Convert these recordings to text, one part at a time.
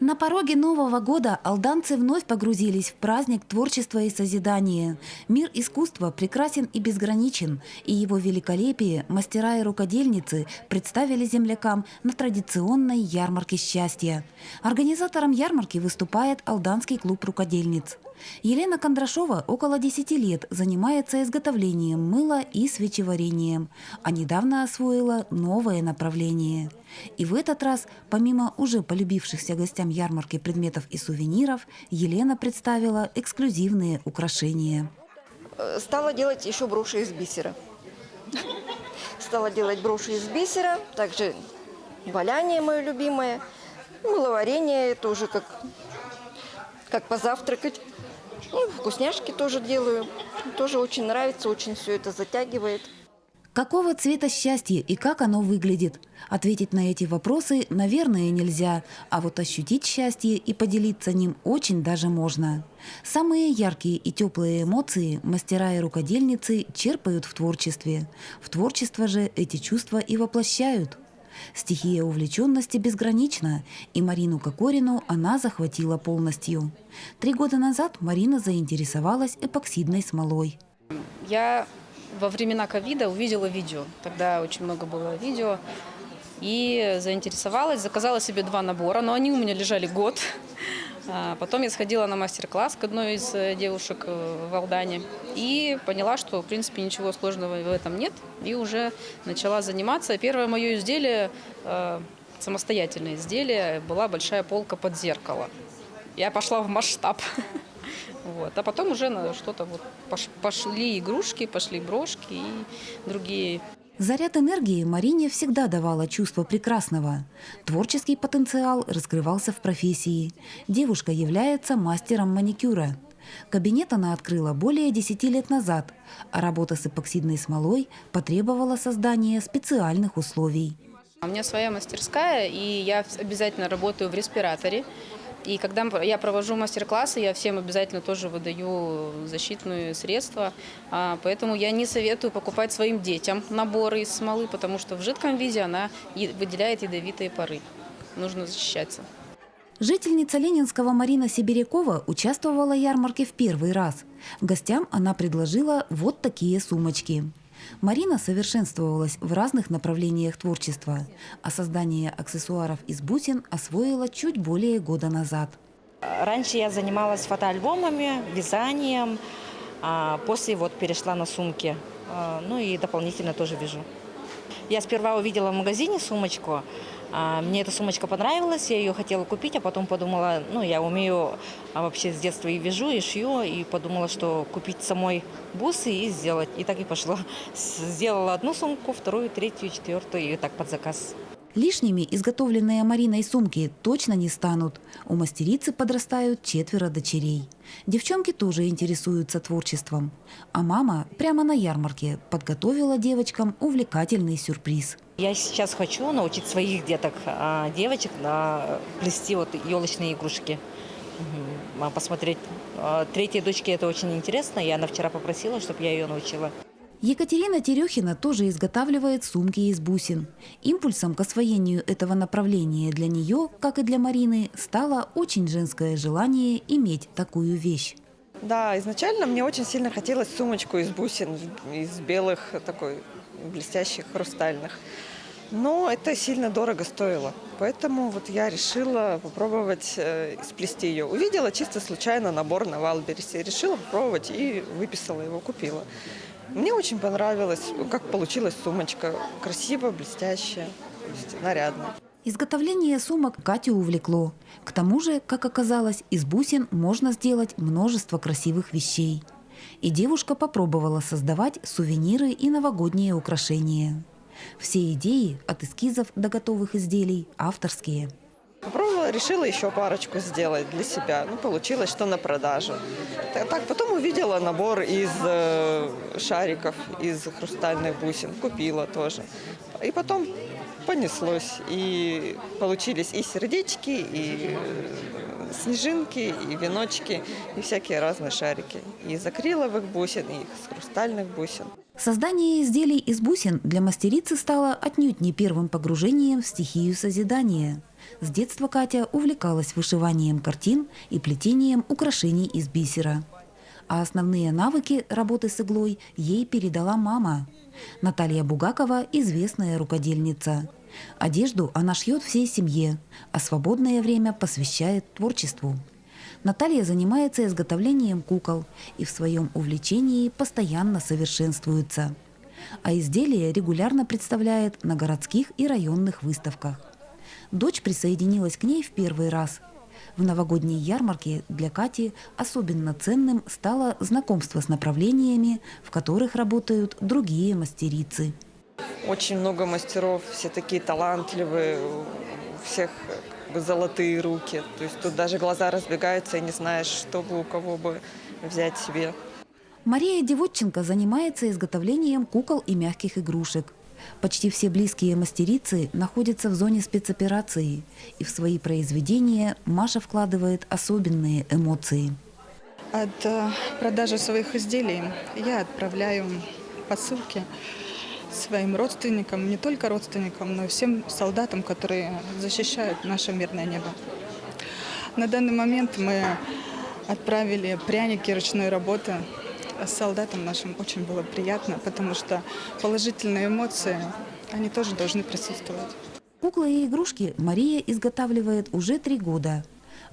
На пороге Нового года алданцы вновь погрузились в праздник творчества и созидания. Мир искусства прекрасен и безграничен, и его великолепие мастера и рукодельницы представили землякам на традиционной ярмарке счастья. Организатором ярмарки выступает Алданский клуб рукодельниц. Елена Кондрашова около 10 лет занимается изготовлением мыла и свечеварением, а недавно освоила новое направление. И в этот раз, помимо уже полюбившихся гостям ярмарки предметов и сувениров, Елена представила эксклюзивные украшения. Стала делать еще броши из бисера. Стала делать броши из бисера, также валяние мое любимое, мыловарение тоже как позавтракать. Ну, вкусняшки тоже делаю. Тоже очень нравится, очень все это затягивает. Какого цвета счастье и как оно выглядит? Ответить на эти вопросы, наверное, нельзя, а вот ощутить счастье и поделиться ним очень даже можно. Самые яркие и теплые эмоции мастера и рукодельницы черпают в творчестве. В творчество же эти чувства и воплощают. Стихия увлеченности безгранична, и Марину Кокорину она захватила полностью. 3 года назад Марина заинтересовалась эпоксидной смолой. Я во времена ковида увидела видео. Тогда очень много было видео. И заинтересовалась, заказала себе 2 набора, но они у меня лежали год. Потом я сходила на мастер-класс к одной из девушек в Алдане и поняла, что, в принципе, ничего сложного в этом нет. И уже начала заниматься. Первое мое изделие, самостоятельное изделие, была большая полка под зеркало. Я пошла в масштаб. Вот. А потом уже на что-то пошли игрушки, пошли брошки и другие. Заряд энергии Марине всегда давало чувство прекрасного. Творческий потенциал раскрывался в профессии. Девушка является мастером маникюра. Кабинет она открыла более 10 лет назад, а работа с эпоксидной смолой потребовала создания специальных условий. У меня своя мастерская, и я обязательно работаю в респираторе. И когда я провожу мастер-классы, я всем обязательно тоже выдаю защитные средства. Поэтому я не советую покупать своим детям наборы из смолы, потому что в жидком виде она выделяет ядовитые пары. Нужно защищаться. Жительница Ленинского Марина Сибирякова участвовала в ярмарке в первый раз. Гостям она предложила вот такие сумочки. Марина совершенствовалась в разных направлениях творчества, а создание аксессуаров из бусин освоила чуть более года назад. Раньше я занималась фотоальбомами, вязанием, после перешла на сумки, ну и дополнительно тоже вяжу. Я сперва увидела в магазине сумочку, мне эта сумочка понравилась, я ее хотела купить, а потом подумала, я умею вообще с детства и вяжу, и шью, и подумала, что купить самой бусы и сделать. И так и пошло. Сделала 1 сумку, 2, 3, 4 и так под заказ. Лишними изготовленные Мариной сумки точно не станут. У мастерицы подрастают 4 дочерей. Девчонки тоже интересуются творчеством. А мама прямо на ярмарке подготовила девочкам увлекательный сюрприз. Я сейчас хочу научить своих деток, девочек, плести елочные игрушки. Посмотреть. 3-й дочке это очень интересно, и она вчера попросила, чтобы я ее научила. Екатерина Терехина тоже изготавливает сумки из бусин. Импульсом к освоению этого направления для нее, как и для Марины, стало очень женское желание иметь такую вещь. Да, изначально мне очень сильно хотелось сумочку из бусин, из белых, такой блестящих, хрустальных. Но это сильно дорого стоило. Поэтому я решила попробовать сплести ее. Увидела чисто случайно набор на Вайлдберрисе. Решила попробовать и выписала его, купила. Мне очень понравилось, как получилась сумочка. Красиво, блестящая, нарядно. Изготовление сумок Катю увлекло. К тому же, как оказалось, из бусин можно сделать множество красивых вещей. И девушка попробовала создавать сувениры и новогодние украшения. Все идеи, от эскизов до готовых изделий, авторские. Попробовала, решила еще парочку сделать для себя. Получилось, что на продажу. Так, потом увидела набор из шариков, из хрустальных бусин. Купила тоже. И потом понеслось. И получились и сердечки, и снежинки, и веночки, и всякие разные шарики. И из акриловых бусин, и из хрустальных бусин. Создание изделий из бусин для мастерицы стало отнюдь не первым погружением в стихию созидания. С детства Катя увлекалась вышиванием картин и плетением украшений из бисера. А основные навыки работы с иглой ей передала мама. Наталья Бугакова – известная рукодельница. Одежду она шьет всей семье, а свободное время посвящает творчеству. Наталья занимается изготовлением кукол и в своем увлечении постоянно совершенствуется. А изделия регулярно представляет на городских и районных выставках. Дочь присоединилась к ней в первый раз. В новогодней ярмарке для Кати особенно ценным стало знакомство с направлениями, в которых работают другие мастерицы. Очень много мастеров, все такие талантливые, у всех как бы золотые руки. То есть тут даже глаза разбегаются, и не знаешь, что бы у кого бы взять себе. Мария Девотченко занимается изготовлением кукол и мягких игрушек. Почти все близкие мастерицы находятся в зоне спецоперации, и в свои произведения Маша вкладывает особенные эмоции. От продажи своих изделий я отправляю посылки своим родственникам, не только родственникам, но и всем солдатам, которые защищают наше мирное небо. На данный момент мы отправили пряники ручной работы. Солдатам нашим очень было приятно, потому что положительные эмоции, они тоже должны присутствовать. Куклы и игрушки Мария изготавливает уже 3 года.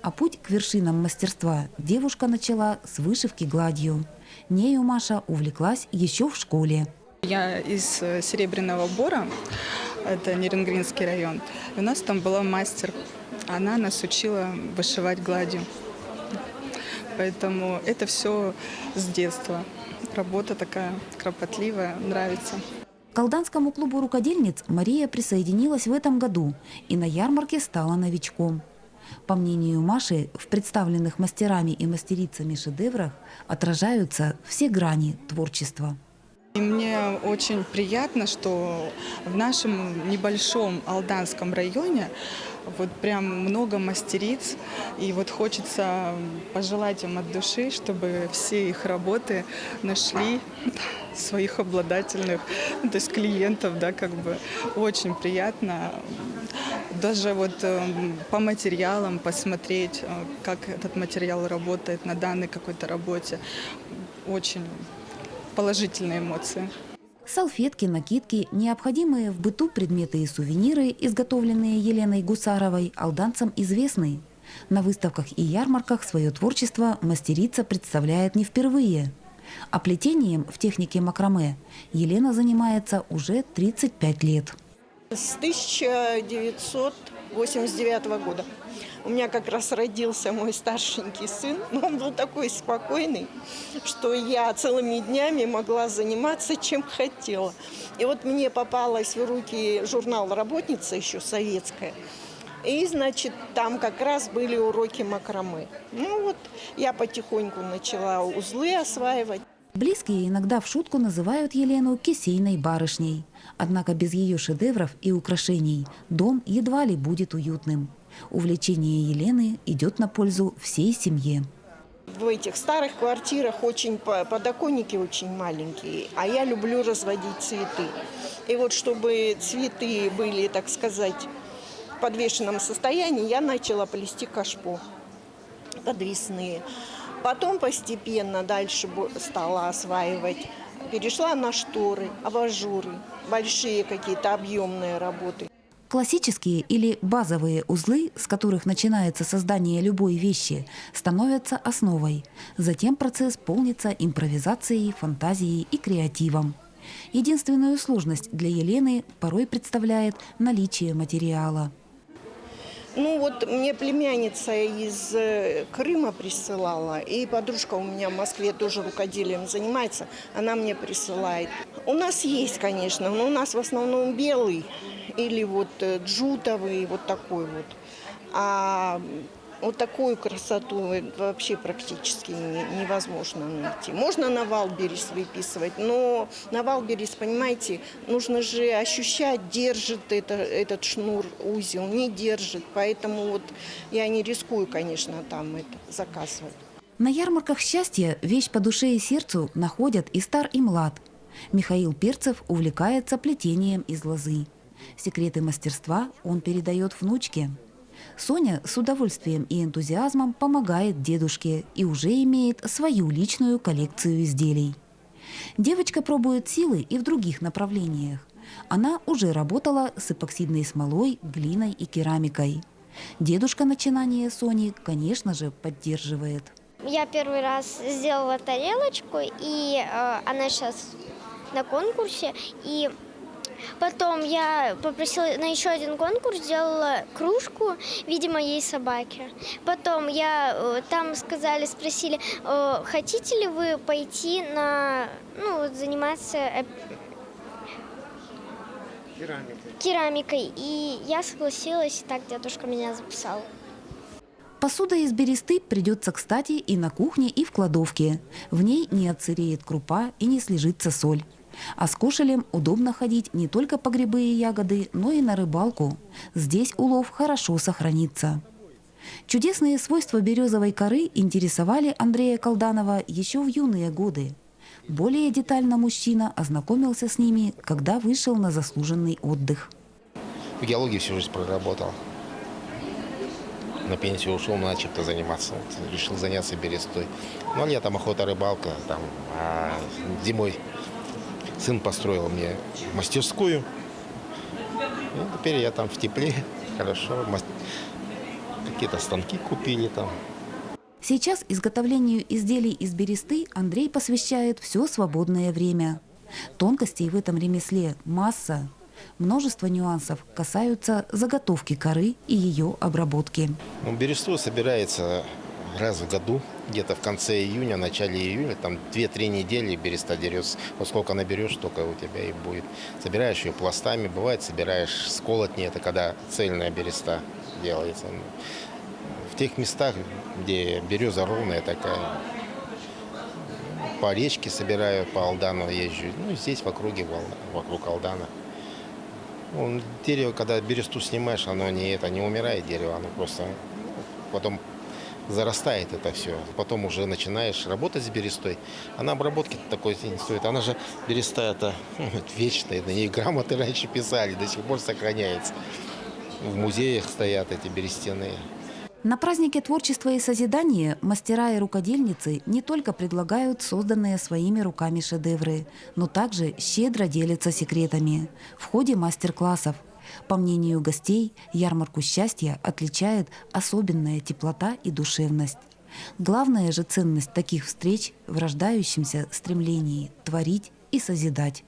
А путь к вершинам мастерства девушка начала с вышивки гладью. Нею Маша увлеклась еще в школе. Я из Серебряного Бора, это Нерюнгринский район. И у нас там была мастер. Она нас учила вышивать гладью. Поэтому это все с детства. Работа такая кропотливая, нравится. К Алданскому клубу рукодельниц Мария присоединилась в этом году и на ярмарке стала новичком. По мнению Маши, в представленных мастерами и мастерицами шедеврах отражаются все грани творчества. И мне очень приятно, что в нашем небольшом Алданском районе вот прям много мастериц, и вот хочется пожелать им от души, чтобы все их работы нашли своих обладательных, то есть клиентов, да, как бы очень приятно. Даже вот по материалам посмотреть, как этот материал работает на данной какой-то работе, очень положительные эмоции. Салфетки, накидки, необходимые в быту предметы и сувениры, изготовленные Еленой Гусаровой, алданцам известны. На выставках и ярмарках свое творчество мастерица представляет не впервые. А плетением в технике макраме Елена занимается уже 35 лет. С 1989 года. У меня как раз родился мой старшенький сын, но он был такой спокойный, что я целыми днями могла заниматься, чем хотела. И вот мне попалась в руки журнал «Работница», еще советская, и, значит, там как раз были уроки макраме. Ну вот, я потихоньку начала узлы осваивать. Близкие иногда в шутку называют Елену кисейной барышней. Однако без ее шедевров и украшений дом едва ли будет уютным. Увлечение Елены идет на пользу всей семье. В этих старых квартирах очень подоконники очень маленькие, а я люблю разводить цветы. И вот чтобы цветы были, так сказать, в подвешенном состоянии, я начала плести кашпо подвесные. Потом постепенно дальше стала осваивать. Перешла на шторы, абажуры, большие какие-то объемные работы. Классические или базовые узлы, с которых начинается создание любой вещи, становятся основой. Затем процесс полнится импровизацией, фантазией и креативом. Единственную сложность для Елены порой представляет наличие материала. Ну вот мне племянница из Крыма присылала, и подружка у меня в Москве тоже рукоделием занимается, она мне присылает. У нас есть, конечно, но у нас в основном белый или вот джутовый, вот такой вот. А вот такую красоту вообще практически невозможно найти. Можно на валберес выписывать, но на валберес, понимаете, нужно же ощущать, держит этот шнур узел, не держит. Поэтому вот я не рискую, конечно, там это заказывать. На ярмарках счастья вещь по душе и сердцу находят и стар, и млад. Михаил Перцев увлекается плетением из лозы. Секреты мастерства он передает внучке. Соня с удовольствием и энтузиазмом помогает дедушке и уже имеет свою личную коллекцию изделий. Девочка пробует силы и в других направлениях. Она уже работала с эпоксидной смолой, глиной и керамикой. Дедушка начинание Сони, конечно же, поддерживает. Я первый раз сделала тарелочку, и она сейчас на конкурсе. И потом я попросила на еще один конкурс, сделала кружку в виде моей собаки. Потом там спросили, хотите ли вы пойти заниматься керамикой. И я согласилась, и так дедушка меня записал. Посуда из бересты придется кстати и на кухне, и в кладовке. В ней не отсыреет крупа и не слежится соль. А с кошелем удобно ходить не только по грибы и ягоды, но и на рыбалку. Здесь улов хорошо сохранится. Чудесные свойства березовой коры интересовали Андрея Колданова еще в юные годы. Более детально мужчина ознакомился с ними, когда вышел на заслуженный отдых. В геологии всю жизнь проработал. На пенсию ушел, начал заниматься. Вот, решил заняться берестой. Ну, а летом охота, рыбалка. А зимой сын построил мне мастерскую. И теперь я там в тепле, хорошо. Какие-то станки купили там. Сейчас изготовлению изделий из бересты Андрей посвящает все свободное время. Тонкостей в этом ремесле масса. Множество нюансов касаются заготовки коры и ее обработки. Бересту собирается раз в году, где-то в конце июня, начале июня, там 2-3 недели береста дерется. Вот сколько наберешь, столько у тебя и будет. Собираешь ее пластами, бывает собираешь сколотни, это когда цельная береста делается. В тех местах, где береза ровная такая, по речке собираю, по Алдану езжу. Ну, здесь в округе, вокруг Алдана. Дерево, когда бересту снимаешь, оно не умирает дерево, оно просто потом зарастает это все. Потом уже начинаешь работать с берестой. Она обработки такой не стоит. Она же береста это вечная, на ней грамоты раньше писали, до сих пор сохраняется. В музеях стоят эти берестяные. На празднике творчества и созидания мастера и рукодельницы не только предлагают созданные своими руками шедевры, но также щедро делятся секретами в ходе мастер-классов. По мнению гостей, ярмарку счастья отличает особенная теплота и душевность. Главная же ценность таких встреч в рождающемся стремлении творить и созидать.